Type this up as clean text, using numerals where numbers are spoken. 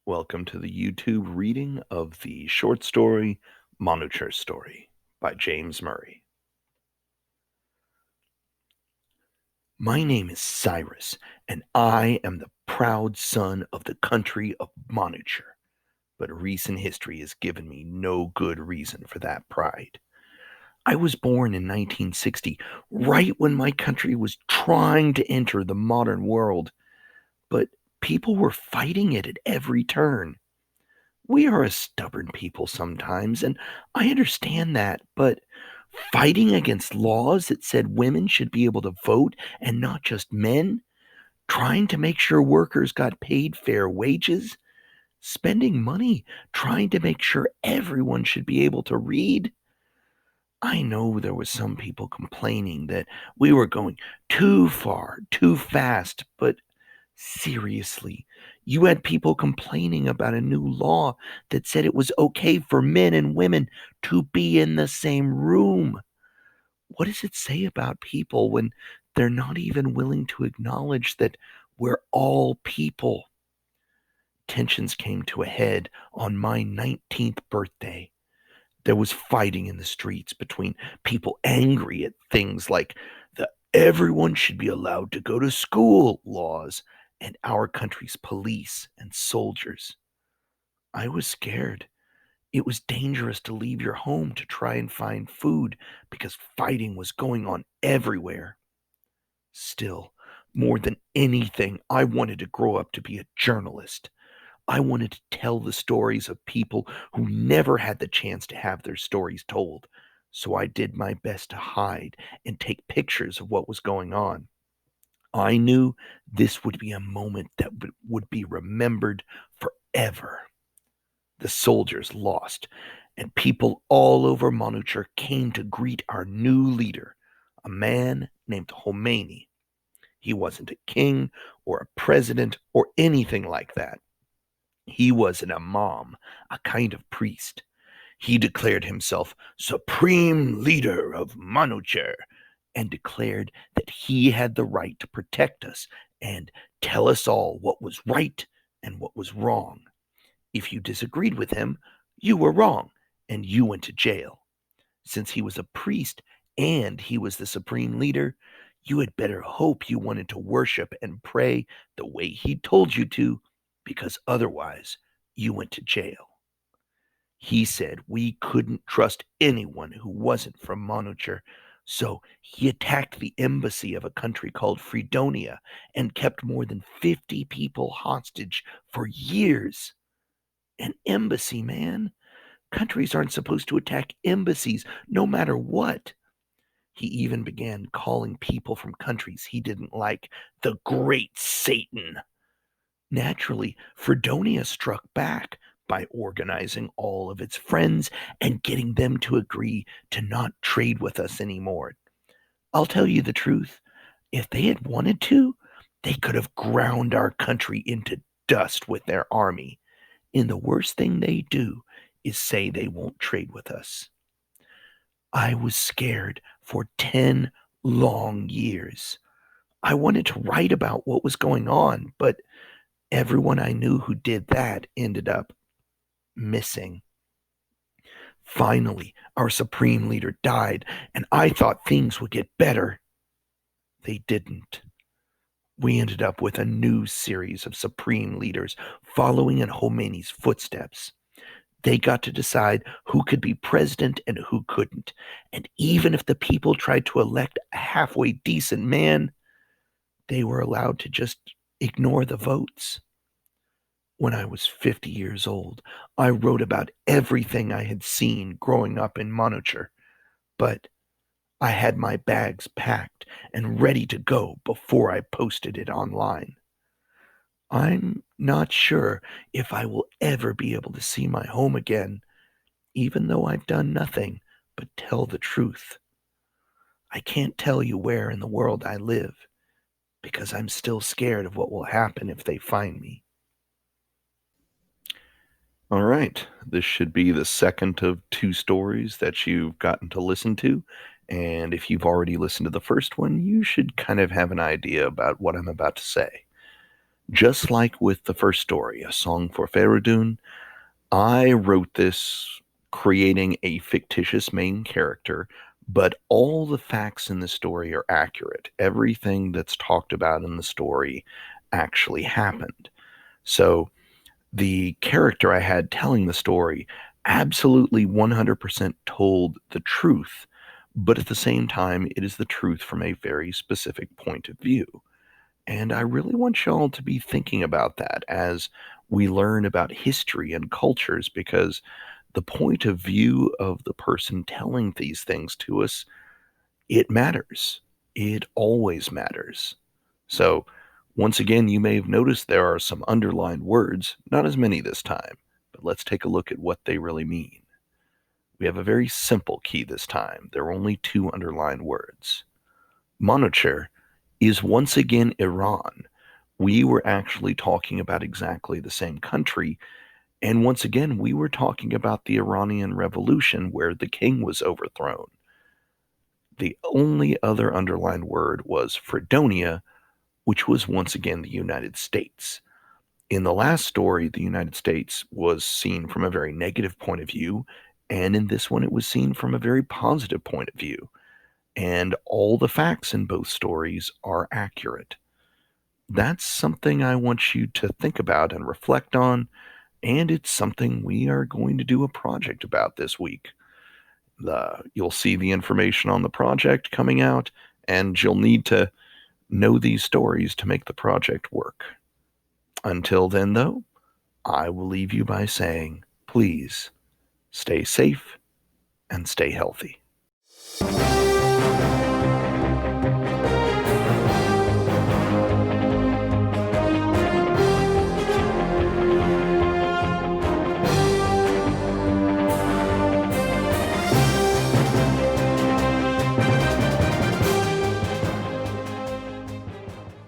Welcome to the YouTube reading of the short story Manucher Story by James Murray. My name is Cyrus, and I am the proud son of the country of Manucher. But recent history has given me no good reason for that pride. I was born in 1960, right when my country was trying to enter the modern world, but people were fighting it at every turn. We are a stubborn people sometimes, and I understand that, but fighting against laws that said women should be able to vote and not just men, trying to make sure workers got paid fair wages, spending money trying to make sure everyone should be able to read. I know there was some people complaining that we were going too far, too fast, but seriously, you had people complaining about a new law that said it was okay for men and women to be in the same room. What does it say about people when they're not even willing to acknowledge that we're all people? Tensions came to a head on my 19th birthday. There was fighting in the streets between people angry at things like the everyone should be allowed to go to school laws and our country's police and soldiers. I was scared. It was dangerous to leave your home to try and find food because fighting was going on everywhere. Still, more than anything, I wanted to grow up to be a journalist. I wanted to tell the stories of people who never had the chance to have their stories told. So I did my best to hide and take pictures of what was going on. I knew this would be a moment that would be remembered forever. The soldiers lost, and people all over Manucher came to greet our new leader, a man named Khomeini. He wasn't a king or a president or anything like that. He was an imam, a kind of priest. He declared himself supreme leader of Manucher and declared that he had the right to protect us and tell us all what was right and what was wrong. If you disagreed with him, you were wrong and you went to jail. Since he was a priest and he was the supreme leader, you had better hope you wanted to worship and pray the way he told you to, because otherwise you went to jail. He said we couldn't trust anyone who wasn't from Manucher, so he attacked the embassy of a country called Fereydun and kept more than 50 people hostage for years. An embassy, man. Countries aren't supposed to attack embassies, no matter what. He even began calling people from countries he didn't like the Great Satan. Naturally, Fredonia struck back by organizing all of its friends and getting them to agree to not trade with us anymore. I'll tell you the truth. If they had wanted to, they could have ground our country into dust with their army. And the worst thing they do is say they won't trade with us. I was scared for 10 long years. I wanted to write about what was going on, but everyone I knew who did that ended up missing. Finally, our supreme leader died, and I thought things would get better. They didn't. We ended up with a new series of supreme leaders following in Khomeini's footsteps. They got to decide who could be president and who couldn't. And even if the people tried to elect a halfway decent man, they were allowed to just ignore the votes. When I was 50 years old, I wrote about everything I had seen growing up in Manucher, but I had my bags packed and ready to go before I posted it online. I'm not sure if I will ever be able to see my home again, even though I've done nothing but tell the truth. I can't tell you where in the world I live, because I'm still scared of what will happen if they find me. All right, this should be the second of two stories that you've gotten to listen to. And if you've already listened to the first one, you should kind of have an idea about what I'm about to say. Just like with the first story, A Song for Fereydun, I wrote this creating a fictitious main character, but all the facts in the story are accurate. Everything that's talked about in the story actually happened. So the character I had telling the story absolutely 100% told the truth, but at the same time, it is the truth from a very specific point of view. And I really want y'all to be thinking about that as we learn about history and cultures, because the point of view of the person telling these things to us, it matters. It always matters. So, once again, you may have noticed there are some underlined words, not as many this time, but let's take a look at what they really mean. We have a very simple key this time. There are only two underlined words. Manucher is once again Iran. We were actually talking about exactly the same country, and once again, we were talking about the Iranian Revolution where the king was overthrown. The only other underlined word was Fredonia, which was once again the United States. In the last story, the United States was seen from a very negative point of view, and in this one, it was seen from a very positive point of view. And all the facts in both stories are accurate. That's something I want you to think about and reflect on, and it's something we are going to do a project about this week. You'll see the information on the project coming out, and you'll need to know these stories to make the project work. Until then, though, I will leave you by saying, please stay safe and stay healthy.